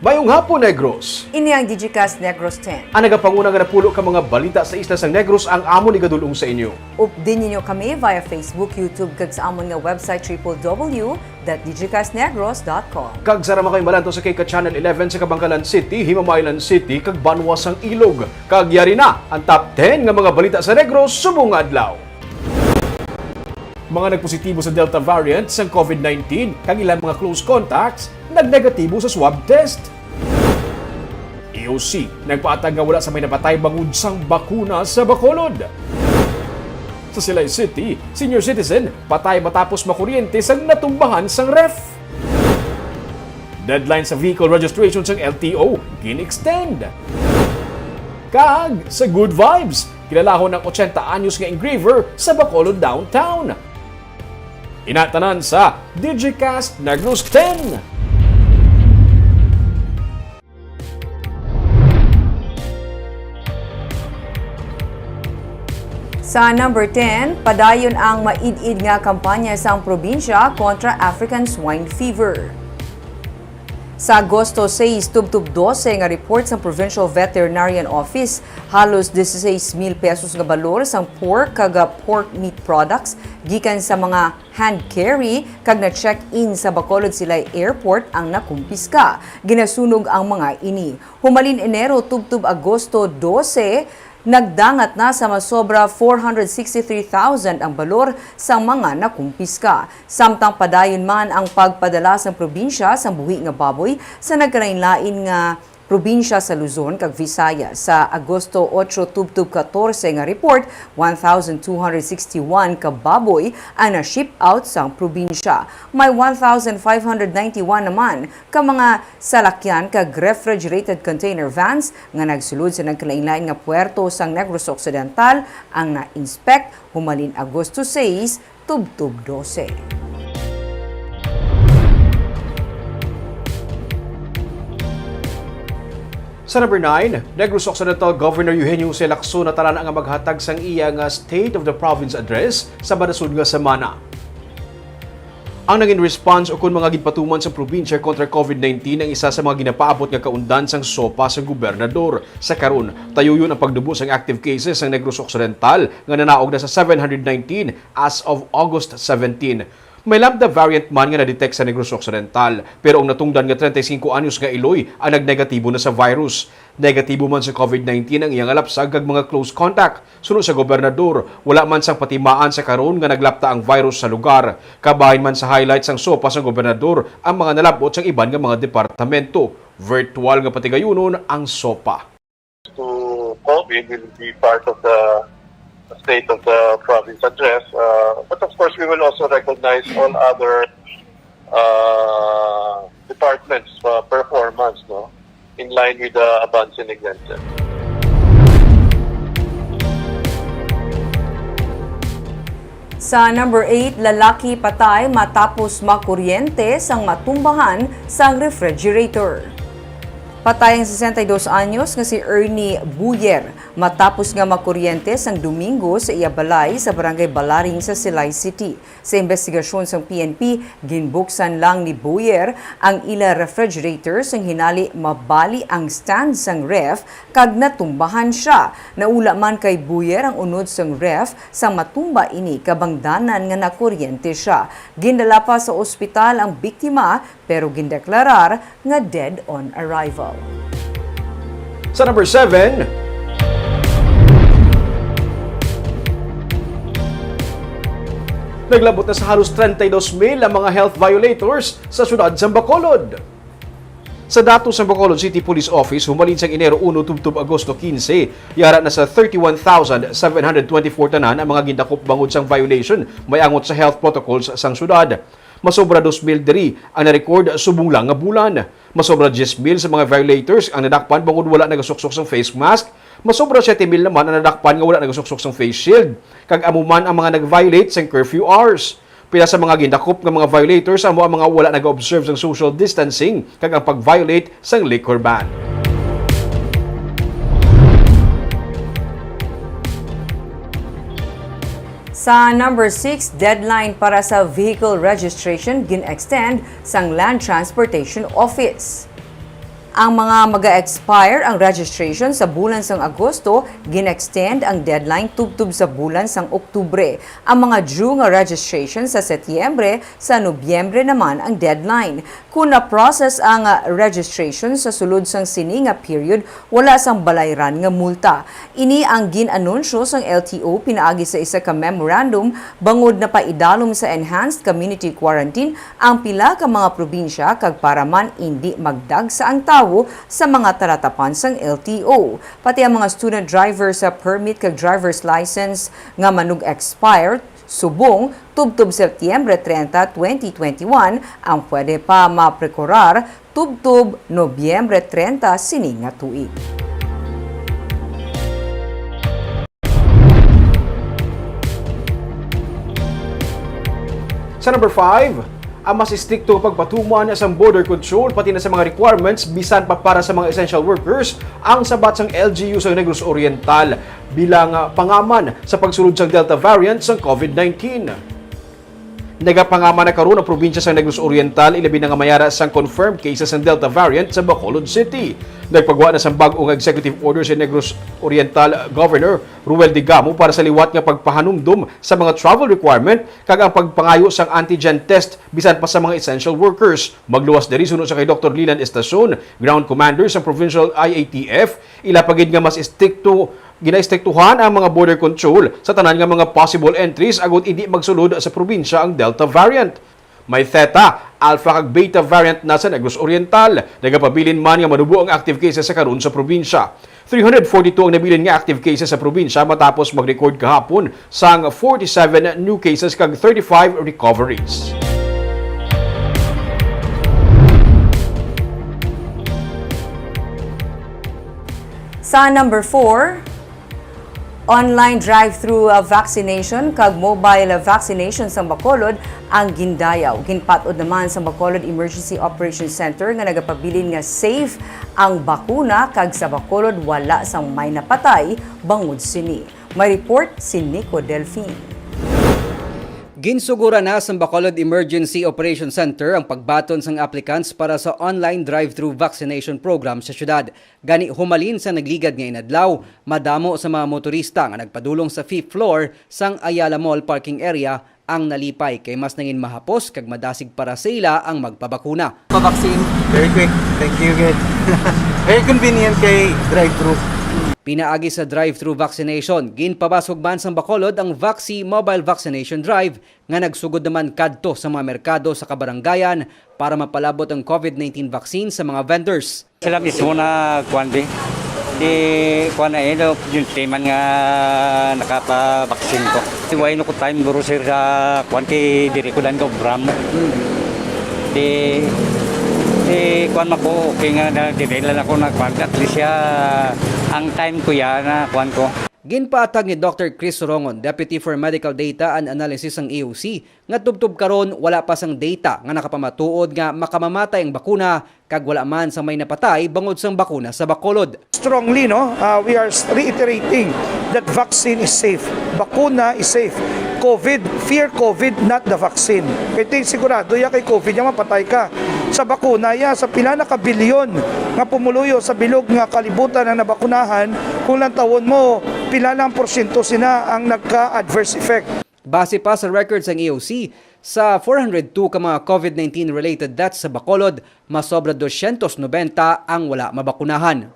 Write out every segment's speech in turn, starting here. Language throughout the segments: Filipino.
Mayong hapon, Negros! Ini ang Digicast Negros X. Ang nagapanguna nga napulo ka mga balita sa isla sang Negros ang amon ni gadulong sa inyo. Updin ninyo kami via Facebook, YouTube, kag sa amon nga website www.digicastnegros.com. Kag sarama kayo malanto sa kay Channel 11 sa Kabangkalan City, Himamaylan City, kag Banwas ang Ilog. Kag yari na ang top 10 nga mga balita sa Negros subong adlaw. Mga nagpositibo sa Delta variant sa COVID-19 kag ilang mga close contacts nagnegatibo sa swab test. EOC nagpaatag nga wala sa may napatay bangod sang bakuna sa Bacolod. Sa Silay City, senior citizen patay matapos makuryente sang natumbahan sang ref. Deadline sa vehicle registration sang LTO gin-extend. Kag sa Good Vibes, kilalahon ng 80 anyos nga engraver sa Bacolod downtown. Inatanan sa Digicast Negros X. Sa number 10, padayon ang maid-id nga kampanya sa probinsya kontra African swine fever. Sa Agosto 6, tubtub 12 nga report sa Provincial Veterinarian Office, halos 16,000 pesos nga balor sang pork kag pork meat products gikan sa mga hand carry kag na-check-in sa Bacolod Silay Airport ang nakumpiska. Ginasunog ang mga ini. Humalin Enero tubtub Agosto 12, nagdangat na sa masobra 463,000 ang balor sa mga nakumpiska. Samtang padayon man ang pagpadala sa probinsya sa buhi nga baboy sa nagkalain-lain nga probinsya sa Luzon kag Visayas. Sa Agosto 8 tubtub 14 nga report, 1,261 ka baboy ang na-ship out sa probinsya. May 1,591 naman ka mga salakyan kag refrigerated container vans nga nagsulod sa nagkalain-lain nga puerto sang Negros Occidental ang na-inspect humalin Agosto 6 tubtub 12. Sa number 9, Negros Occidental Governor Eugenio C. Lacson na talana nga maghatag sang iya nga State of the Province Address sa badasud nga semana. Ang naging response o kung mga ginpatuman sa probinsya kontra COVID-19 ang isa sa mga ginapaabot nga kaundan sang sopa sa gobernador. Sa karon, tayuyon ang pagdubo sang active cases sa Negros Occidental nga nanaog na sa 719 as of August 17. May lambda variant man nga na-detect sa Negros Occidental, pero ang natungdan nga 35 anyos nga iloy ang nagnegatibo na sa virus. Negatibo man sa COVID-19 ang iyang alapsag kag mga close contact. Sunod sa gobernador, wala man sang patimaan sa karon nga naglapta ang virus sa lugar. Kabahin man sa highlights ang sopa sa gobernador ang mga nalabot sang iban nga mga departamento. Virtual nga patigayunon ang sopa. To COVID will be part of the State of the Province Address, but of course we will also recognize all other departments' performance, no, in line with the advance and exemption. Sa number 8, lalaki patay matapos makuryente sang matumbahan sang refrigerator. Patay ang 62 anyos nga si Ernie Buyer matapos nga makuryente sang Domingo sa iya balay sa barangay Balaring sa Silay City. Sa investigasyon sang PNP, ginbuksan lang ni Buyer ang ila refrigerator sang hinali mabali ang stand sang ref kag natumbahan siya. Naula man kay Buyer ang unod sang ref sang matumba ini kabangdanan nga nakuryente siya. Gindala pa sa ospital ang biktima pero gindeklarar nga dead on arrival. Sa number 7, naglabot na sa halos 32,000 ang mga health violators sa syudad sa Bacolod. Sa datos ng Bacolod City Police Office, humalin sa Enero 1 tubtub Agosto 15, yara na sa 31,724 tanan ang mga gindakop bangod sang violation may angot sa health protocols sang syudad. Masobra 2,000 diri ang na-record subong lang nga bulan. Masobra 10,000 sa mga violators ang nadakpan bangod wala nagasuksok sang face mask. Masobra 7,000 naman ang nadakpan nga wala nagasuksok sang face shield. Kag amuman ang mga nag-violate sang curfew hours. Pila sa mga gindakop nga mga violators amo ang mga wala nag-observe sang social distancing kag ang pag-violate sang liquor ban. Sa number 6, deadline para sa vehicle registration gin-extend sang Land Transportation Office. Ang mga mag-expire ang registration sa bulan sang Agosto, gin-extend ang deadline tubtub sa bulan sang Oktubre. Ang mga due nga registration sa Setyembre, sa Nobyembre naman ang deadline. Kung na-process ang registration sa sulod sang sini nga period, wala sang balayran nga multa. Ini ang gin-anunsyo sang LTO pinaagi sa isa ka memorandum bangod na paidalom sa enhanced community quarantine ang pila ka mga probinsya kag para man hindi magdag sa ang tawo sa mga taratapan sang LTO. Pati ang mga student driver sa permit kag driver's license nga manug expire subong tubtub Setyembre 30, 2021 ang pwede pa maprekorar tubtub Nobyembre 30 sini nga tuig. Sa number 5, ang mas istrikto pagpatuman sa border control pati na sa mga requirements bisan pa para sa mga essential workers ang sabat sang LGU sa Negros Oriental bilang pangaman sa pagsulod sang Delta variant sa COVID-19. Nagapangaman na karon ang probinsya sa Negros Oriental ilabi na nga mayara sang confirmed cases ng Delta variant sa Bacolod City. Nagpagawa na sang bag-ong executive order sa Negros Oriental Governor Ruel Digamo para sa liwat nga pagpahanumdum sa mga travel requirement kag ang pagpangayo sang antigen test bisan pa sa mga essential workers. Magluwas diri sunod sa kay Dr. Lilan Estacion, Ground Commander sa Provincial IATF, ilapagid nga mas istrikto ginaistriktuhan ang mga border control sa tanan nga mga possible entries agud hindi magsulod sa probinsya ang Delta variant. May Theta, Alpha kag Beta variant na sa Negros Oriental. Nagapabilin man nga manubo ang active cases sa karon sa probinsya. 342 ang nabilin nga active cases sa probinsya matapos mag-record kahapon sang 47 new cases kag 35 recoveries. Sa number 4, online drive-thru vaccination kag mobile vaccination sa Bacolod ang gindayaw. Ginpatod naman sa Bacolod Emergency Operations Center nga nagapabilin nga safe ang bakuna kag sa Bacolod wala sang may napatay bangod sini. May report si Nico Delfin. Ginsugura na sa Bacolod Emergency Operations Center ang pagbaton sang applicants para sa online drive-thru vaccination program sa syudad. Gani humalin sa nagligad nga inadlaw, madamo sa mga motorista nga nagpadulong sa 5th floor sang Ayala Mall parking area ang nalipay kay mas nangin mahapos kag madasig para sa ila ang magpabakuna. Pa-vaccine, very quick. Thank you, good. Very convenient kay drive-thru. Pinaagi sa drive-thru vaccination, ginpabasog man sa Bacolod ang Vaxi Mobile Vaccination Drive nga nagsugod naman kadto sa mga merkado sa kabaranggayan para mapalabot ang COVID-19 vaccine sa mga vendors. Sila mismo na kuwandi. Di kuwan na ito, yung teman nga nakapabaksin ko. Iwain ko time buro sir sa kuwan kay diri ko lang ko Bram. Di kuwan mako okay nga na dinailan ako na kuwan at least siya ang time ko ya na kuwan ko. Ginpatag ni Dr. Chris Sorongon, Deputy for Medical Data and Analysis ng EOC, nga tubtub karon wala pa sang data nga nakapamatuod nga makamamatay ang bakuna kag wala man sang may napatay bangod sang bakuna sa Bacolod. Strongly, we are reiterating that vaccine is safe. Bakuna is safe. Fear COVID, not the vaccine. Kaya sigurado ya kay COVID, ya mapatay ka. Sa bakuna, sa pila na kabilyon nga pumuluyo sa bilog nga kalibutan na nabakunahan, kung lang tawon mo, pila lang porsyento sina ang nagka-adverse effect. Base pa sa records ng EOC, sa 402 ka mga COVID-19 related deaths sa Bacolod, mas sobra 290 ang wala mabakunahan.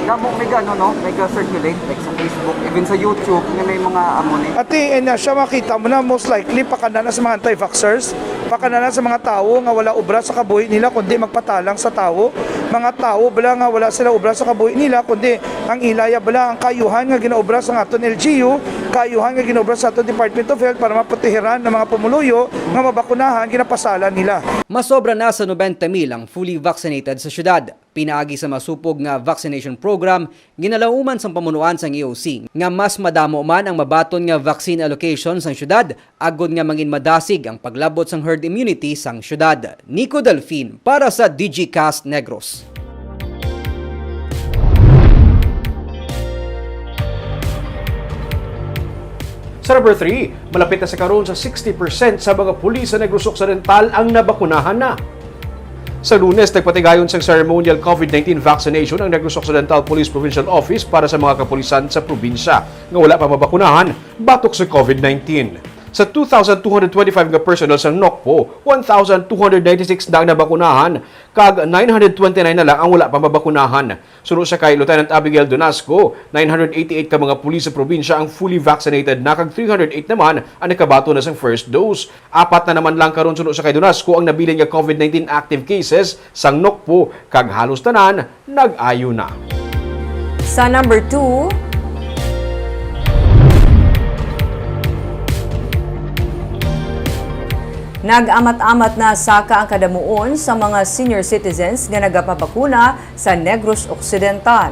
Namong mega circulate like sa Facebook, even sa YouTube, na may mga amon. Ati, siya makita mo na most likely pakanana sa mga anti-vaxxers, pakanana sa mga tao nga wala ubra sa kabuhi nila kundi magpatalang sa tao. Mga tao bala nga wala sila ubra sa kabuhi nila kundi ang ilaya bala ang kayuhan nga ginaobra sa aton LGU, kayuhan nga ginaobra sa aton Department of Health para maproteheran ng mga pumuluyo nga mabakunahan ginapasalan nila. Masobra na sa 90,000 ang fully vaccinated sa syudad. Pinaagi sa masupog nga vaccination program, ginalauman sa pamunuan sang EOC nga mas madamo man ang mabaton nga vaccine allocation sang syudad agod nga mangin madasig ang paglabot sang herd immunity sang syudad. Nico Delfin para sa Digicast Negros. Sa number 3, malapit na sa karon sa 60% sa mga pulis sa Negros Occidental ang nabakunahan na. Sa Lunes, nagpatigayon sa ceremonial COVID-19 vaccination ang Negros Occidental Police Provincial Office para sa mga kapulisan sa probinsya nga wala pa mabakunahan batok sa COVID-19. Sa 2,225 nga personnel sa NOCPO, 1,296 na ang nabakunahan, kag 929 na lang ang wala pa mabakunahan. Sunod sa kay Lieutenant Abigail Donasco, 988 ka mga pulis sa probinsya ang fully vaccinated na, kag 308 naman ang nakabato na sa first dose. 4 na naman lang karon sunod sa kay Donasco ang nabilin nga COVID-19 active cases sa NOCPO, kag halos tanan nag-ayo na. Sa number 2, nag-amat-amat na saka ang kadamuon sa mga senior citizens nga nagapabakuna sa Negros Occidental.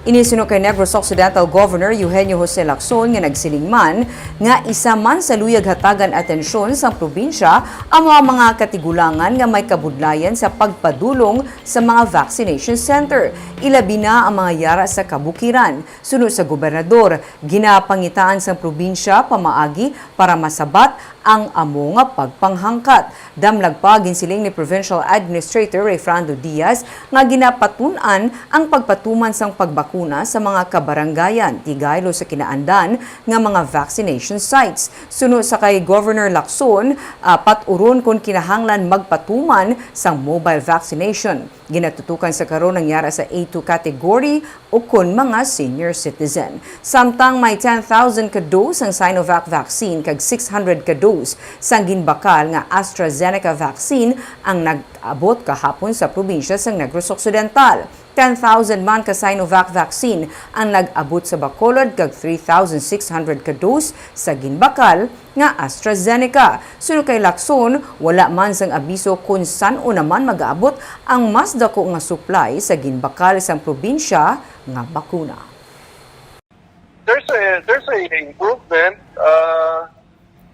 Inisino kay Negros Occidental Governor Eugenio Jose Lacson nga nagsiling man nga isa man sa luyag hatagan atensyon sa probinsya ang mga katigulangan nga may kabudlayan sa pagpadulong sa mga vaccination center. Ilabi na ang mga yara sa kabukiran. Sunod sa gobernador, ginapangitaan sa probinsya pamaagi para masabat ang amo nga pagpanghangkat. Damlag pa ginsiling ni Provincial Administrator Refrando Diaz nga ginapatunan ang pagpatuman sang pagbakuna sa mga kabaranggayan tigaylo sa kinaandan nga mga vaccination sites. Sunod sa kay Governor Lacson, paturon kung kinahanglan magpatuman sang mobile vaccination. Ginatutukan sa karon ng yara sa A2 category o kun mga senior citizen. Samtang may 10,000 ka dose ang Sinovac vaccine kag 600 ka dose sang ginbakal nga AstraZeneca vaccine ang nag-abot kahapon sa probinsya sa Negros Occidental. 10,000 man ka Sinovac vaccine ang nag-abot sa Bacolod kag 3,600 ka dose sa ginbakal nga AstraZeneca. Sunod kay Lacson, wala man sang abiso kung san-o naman mag-aabot ang mas dako nga supply sa ginbakal sang probinsya nga bakuna. There's a improvement.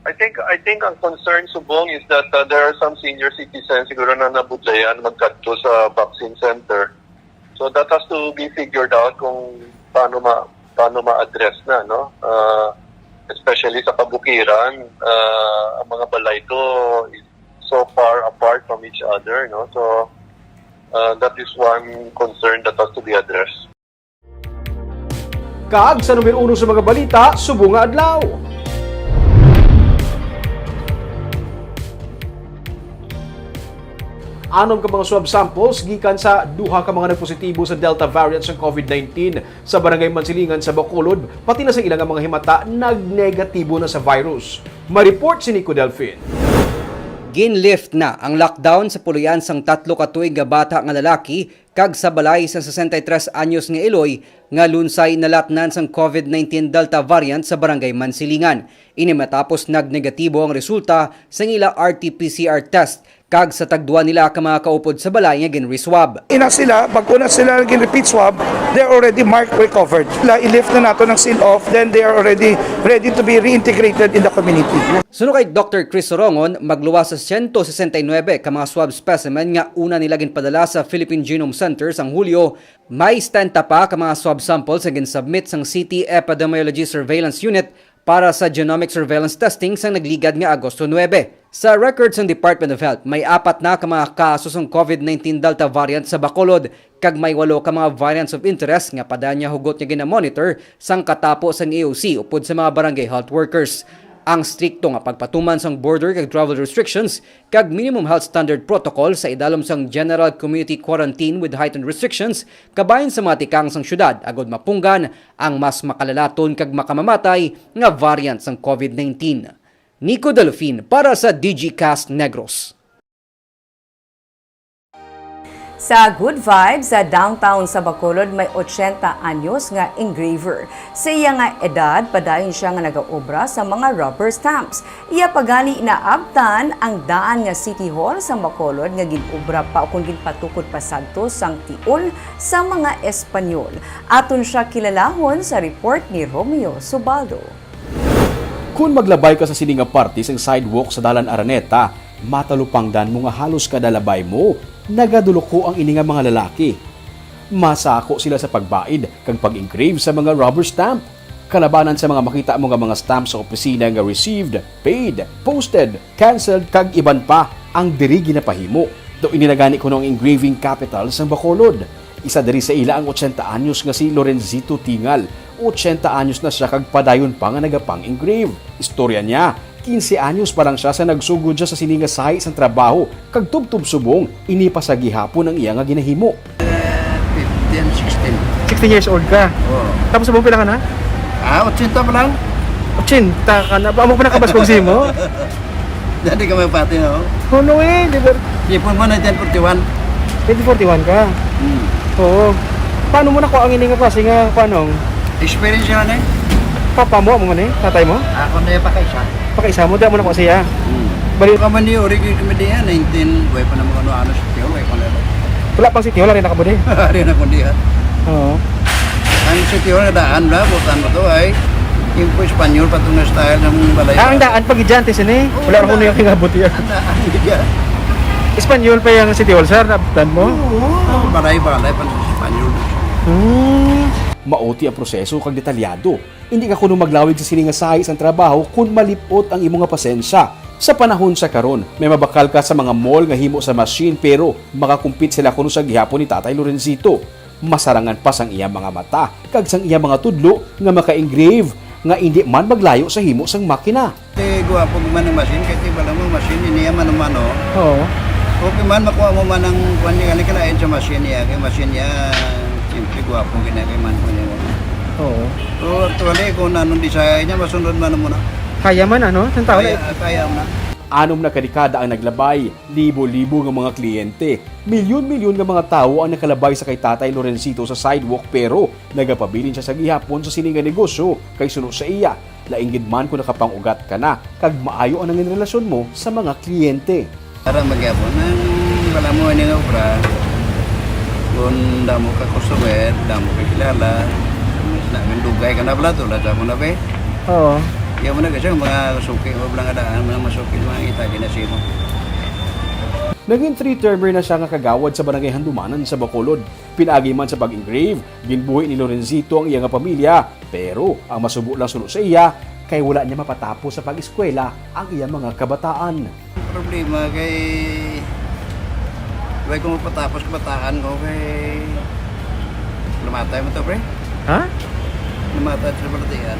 I think ang concern subong is that there are some senior citizens siguro na nabudlayan magkadto sa vaccine center. So that has to be figured out kung paano ma-address na, no? Especially sa kabukiran, ang mga balay ko is so far apart from each other, no? So that is one concern that has to be addressed. Kag sa numero 1 sa mga balita, subong nga adlaw. Anom ka mga swab samples gikan sa duha ka mga nagpositibo sa Delta variant sa COVID-19 sa barangay Mansilingan sa Bacolod, pati na sa ilang mga himata nagnegatibo na sa virus. Ma-report si Nico Delfin. Ginlift na ang lockdown sa puluyan sang 3 ka tuig nga bata nga lalaki kag sa balay sa 63 anyos nga Iloy nga lunsay nalatnan sang COVID-19 Delta variant sa barangay Mansilingan. Ini matapos nagnegatibo ang resulta sa ila RT-PCR test kag sa tagduan nila ka mga kaupod sa balay nga ginreswab. Ina sila, pag una sila gin-repeat swab, they're already marked recovered. I-lift na nato ng seal off, then they are already ready to be reintegrated in the community. Sunod kay Dr. Chris Sorongon, magluwas sa 169 ka mga swab specimen nga una nila ginpadala sa Philippine Genome Center sang Hulyo. May 70 pa ka mga swab samples nga ginsubmit sang City Epidemiology Surveillance Unit para sa Genomic surveillance testing sang nagligad nga Agosto 9. Sa records ng Department of Health, may 4 na ka mga kaso ng COVID-19 Delta variant sa Bacolod, kag may 8 ka mga variants of interest nga padanya hugot nga gina-monitor sang katapo sang AOC upod sa mga barangay health workers. Ang strikto nga pagpatuman sang border kag travel restrictions kag minimum health standard protocol sa idalom sang general community quarantine with heightened restrictions kabahin sa mga tikang sang syudad agod mapunggan ang mas makalalaton kag makamamatay nga variant sang COVID-19. Nico Delfin para sa Digicast Negros. Sa Good Vibes sa downtown sa Bacolod may 80 anyos nga engraver. Sa iya nga edad, padayon siya nga nagaobra sa mga rubber stamps. Iya pagali na abtan ang daan nga City Hall sa Bacolod nga ginobra pa o kung ginpatukod pa sadto sang tiol sa mga Espanyol. Aton siya kilalahon sa report ni Romeo Subaldo. Kung maglabay ka sa sininga party sa sidewalk sa Dalan Araneta, matalupangdan mo nga halos kadalabay mo, nagaduloko ang ininga mga lalaki. Masako sila sa pagbaid kag pag-engrave sa mga rubber stamp. Kalabanan sa mga makita mo nga mga stamp sa opisina nga received, paid, posted, cancelled kag iban pa ang diri ginapahimo. Do inilagani ko ng engraving capital sa Bacolod. Isa diri sa ila ang 80 anyos nga si Lorenzito Tingal. 80 anyos na siya kag padayon pa nga nagapang-engrave. Istorya niya, 15 anyos pa lang siya sa nagsugod siya sa siningasahi sa trabaho kag tubtub subong inipa sa gihapon ang iya nga ginahimo. 15, 16. 16 years old ka. Oo. Tapos subong pila ka na? 80 pa lang. 80 ka na. Amo pa nakabaskog mo? Jadi kami pati no. Oh no eh, di ba? Ipon mo na 1041. 2041 ka? Oo. Paano mo nakuha ang ini nga klase nga paano? Experience yan eh. Papa mo man eh, tatay mo? Ako na yung pakaisa. Pakaisa mo, di mo nakuha siya. Bali ka man niyo, rin kami diyan, 19, way pa naman ano sa tiyo, way pa na. Wala pang sityo, wala rin nakabudi. Hari na kundi ha. Oo. Ang sa tiyo na daan na, butan mo to ay, yung po Espanyol, patong na style ng balay. Ang daan pag idyante sini. Wala rin ko na yung kingabuti yan. Ang daan, hindi Espanyol pa yung City Hall, sir, nabutan mo? Oo, balay, pa sa Espanyol. Mauti ang proseso kag detalyado. Hindi ka kuno maglawig sa siningasahi sa trabaho kung malipot ang imong nga pasensya. Sa panahon sa karon, may mabakal ka sa mga mall nga himo sa machine pero makakumpit sila kuno sa gihapon ni Tatay Lorenzito. Masarangan pa sang iya mga mata kag sang iya mga tudlo nga maka-engrave nga hindi man maglayo sa himo sang makina. Gwapo man ang machine, kasi wala mo machine, niya man umano. Oo. Okay man, makuha mo man ang kuwan niya, kalain sa machine niya, kay machine niya, siyempre gwapo ginagay man ko niya. Oo. So actually, kung anong design niya, masunod man mo na. Kaya man ano, sa tao Kaya mo na. Anom na kadekada ang naglabay, libo-libo ng mga kliyente. Milyon-milyon ng mga tao ang nakalabay sa kay Tatay Lorenzito sa sidewalk pero nagapabilin siya sa gihapon sa sininga negosyo kay suno sa iya. Lainggid man kung nakapangugat ka na, kag maayo ang nangin relasyon mo sa mga kliyente. Para magyapon, wala mo ini nga obra, kung damo ka customer, damo ka kilala, namin dugay ka na pala, tulad mo na ba eh. Oo. Kaya mo na kasi mga suki o blang adaan, mga masuki, mga itagi na sino. Naging 3-termer na siya nga kagawad sa barangay Handumanan sa Bacolod. Pinagi man sa pag-engrave, ginbuhi ni Lorenzito ang iya nga pamilya. Pero ang masubo lang sulo sa iya, kay wala niya mapatapos sa pag-eskwela ang iya mga kabataan. Problema kay... Huwag kung mapatapos kabataan ko kay... Lumatay mo to, pre? Ha? Lumatay sa balatian.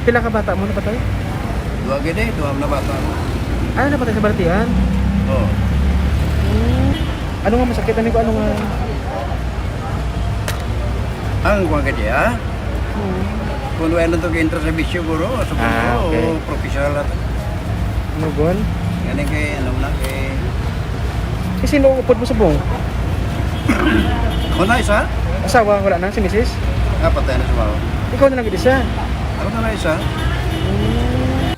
Pila ka bata mo napatay? Dua gede, dua na bata mo. Ano napatay sa baratihan? Oo. Ano nga masakit? Ano nga? Ang kuwan ka diya? Kung wala na ito ka-intra sa bisyo, guro, sa okay. o professional natin. Ano gon? Ganun kay, ano na, kay... Eh, sino upod mo sa buong? Ako na isa? Asawa, wala na? Si Mrs.? Patay na sa mga. Ikaw na lang isa. Ako na isa?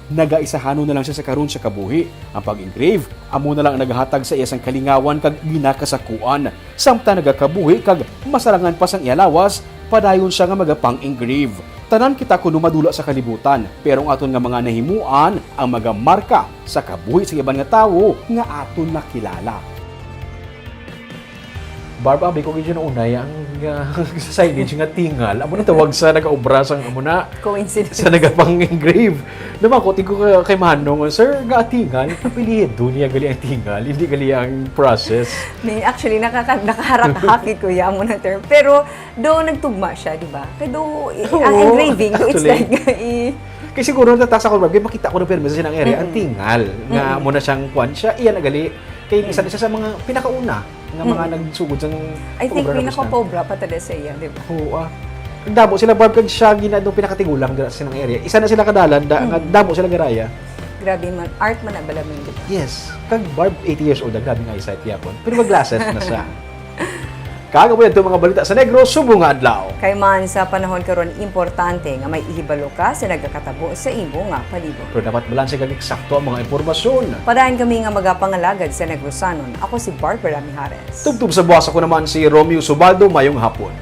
Nagaisahano na lang siya sa karon sa kabuhi. Ang pag-engrave, amo na lang ang naghatag sa iyang kalingawan kag ginakasakuan. Samta nagakabuhi kag masarangan pa sang iyalawas, padayon siya nga magapang-engrave. Tanan kita kuno madula sa kalibutan, pero ang aton nga mga nahimuan ang magamarka sa kabuhi sa iban nga tawo nga aton nakilala. Barb, abi ko gidyo na unay ang sa signage nga tingal. Amo na tawag sa nagaobra sang amo na Coincidence. sa nagapang-engrave. Naman ko tingko kay Manong, sir, nga tingal, apelyido niya gali ang tingal, hindi gali ang process. Actually, nakaharak-hakit ko yan mo ng term. Pero, do nagtugma siya, di ba? Kaya do, ang engraving, do it's actually. like, Kasi siguro natasa ko, Barb, makita ko na pero sa ng area, ang tingal, nga muna siyang kwan siya, iyan nagali. Kaya isa na siya sa mga pinakauna nga mga nagsugod sa I think pinaka-pobra pa tada sa iya, di ba? Oo. Damo sila Barb kag siya ginadong pinakatigulang dira sa ng area. Isa na sila kadalan nga damo sila garaya. Grabe man, art man na balamin, di ba? Yes. Kag Barb 80 years old, grabe nga eyesight yapon. Pero mag-glasses na siya. Kaga po ito mga balita sa Negros subong nga adlaw. Kay man sa panahon karon importante nga may ihibalo ka sa nagakatabo sa imo nga palibot. Pero dapat balanse kag eksakto ang mga impormasyon. Padayon kami nga magapangalagad sa Negrosanon. Ako si Barbara Mijares. Tugtog sa buwas ako naman si Romeo Subaldo, mayong hapon.